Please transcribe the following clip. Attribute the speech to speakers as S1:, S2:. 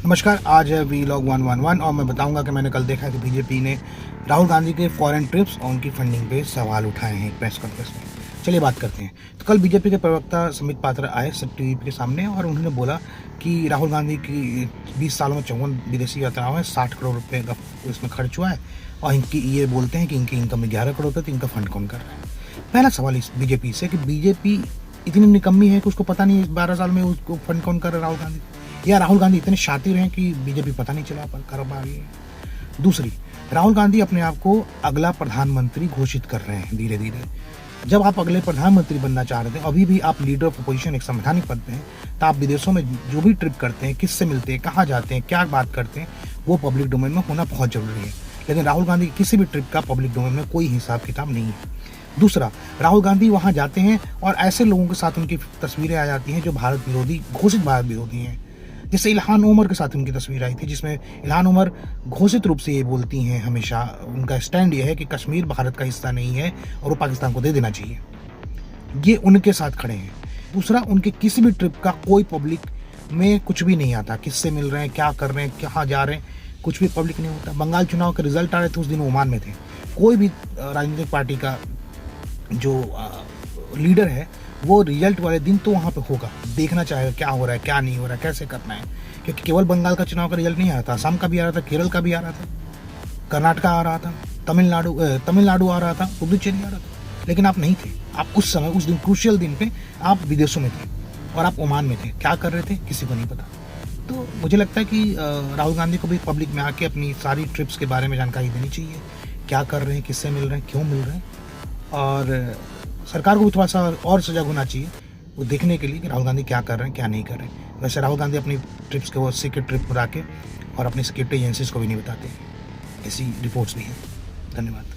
S1: नमस्कार, आज है वीलॉग 111 और मैं बताऊंगा कि मैंने कल देखा कि बीजेपी ने राहुल गांधी के फॉरेन ट्रिप्स और उनकी फंडिंग पे सवाल उठाए हैं प्रेस कॉन्फ्रेंस में। चलिए बात करते हैं। तो कल बीजेपी के प्रवक्ता संबित पात्रा आए सब टीवी के सामने और उन्होंने बोला कि राहुल गांधी की 20 सालों में 54 विदेशी यात्राओं में 60 करोड़ रुपये का इसमें खर्च हुआ है और इनकी ये बोलते हैं कि इनकी इनकम में 11 करोड़ रुपये, तो इनका फंड कौन कर रहा है। पहला सवाल इस बीजेपी से कि बीजेपी इतनी निकम्मी है कि उसको पता नहीं है 12 साल में उसको फंड कौन कर रहा है राहुल गांधी, या राहुल गांधी इतने शातिर हैं कि बीजेपी पता नहीं चला पर कर पा रही है। दूसरी, राहुल गांधी अपने आप को अगला प्रधानमंत्री घोषित कर रहे हैं धीरे धीरे। जब आप अगले प्रधानमंत्री बनना चाह रहे थे, अभी भी आप लीडर ऑफ अपोजिशन एक संवैधानिक पद पे हैं, तो आप विदेशों में जो भी ट्रिप करते हैं, किससे मिलते हैं, कहाँ जाते हैं, क्या बात करते हैं, वो पब्लिक डोमेन में होना बहुत जरूरी है। लेकिन राहुल गांधी किसी भी ट्रिप का पब्लिक डोमेन में कोई हिसाब किताब नहीं है। दूसरा, राहुल गांधी वहाँ जाते हैं और ऐसे लोगों के साथ उनकी तस्वीरें आ जाती हैं जो भारत विरोधी, घोषित भारत विरोधी हैं। जैसे इल्हान उमर के साथ उनकी तस्वीर आई थी, जिसमें इल्हान उमर घोषित रूप से ये बोलती हैं, हमेशा उनका स्टैंड ये है कि कश्मीर भारत का हिस्सा नहीं है और वो पाकिस्तान को दे देना चाहिए। ये उनके साथ खड़े हैं। दूसरा, उनके किसी भी ट्रिप का कोई पब्लिक में कुछ भी नहीं आता, किससे मिल रहे हैं, क्या कर रहे हैं, कहाँ जा रहे हैं, कुछ भी पब्लिक नहीं होता। बंगाल चुनाव के रिजल्ट आ रहे थे, उस दिन ओमान में थे। कोई भी राजनीतिक पार्टी का जो लीडर है वो रिजल्ट वाले दिन तो वहाँ पे होगा, देखना चाहेगा क्या हो रहा है, क्या नहीं हो रहा है, कैसे करना है। क्योंकि केवल बंगाल का चुनाव का रिजल्ट नहीं आ रहा था, असम का भी आ रहा था, केरल का भी आ रहा था, कर्नाटका आ रहा था, तमिलनाडु आ रहा था, पुडुचेरी आ रहा था। लेकिन आप नहीं थे। आप उस समय, उस दिन, क्रूशियल दिन पे आप विदेशों में थे और आप ओमान में थे। क्या कर रहे थे किसी को नहीं पता। तो मुझे लगता है कि राहुल गांधी को भी पब्लिक में आके अपनी सारी ट्रिप्स के बारे में जानकारी देनी चाहिए, क्या कर रहे हैं, किससे मिल रहे हैं, क्यों मिल रहे हैं। और सरकार को भी थोड़ा सा और सजग होना चाहिए वो देखने के लिए कि राहुल गांधी क्या कर रहे हैं, क्या नहीं कर रहे हैं। वैसे राहुल गांधी अपनी ट्रिप्स के वो सीक्रेट ट्रिप बना के और अपनी सिक्योरिटी एजेंसीज को भी नहीं बताते, ऐसी रिपोर्ट्स भी हैं। धन्यवाद।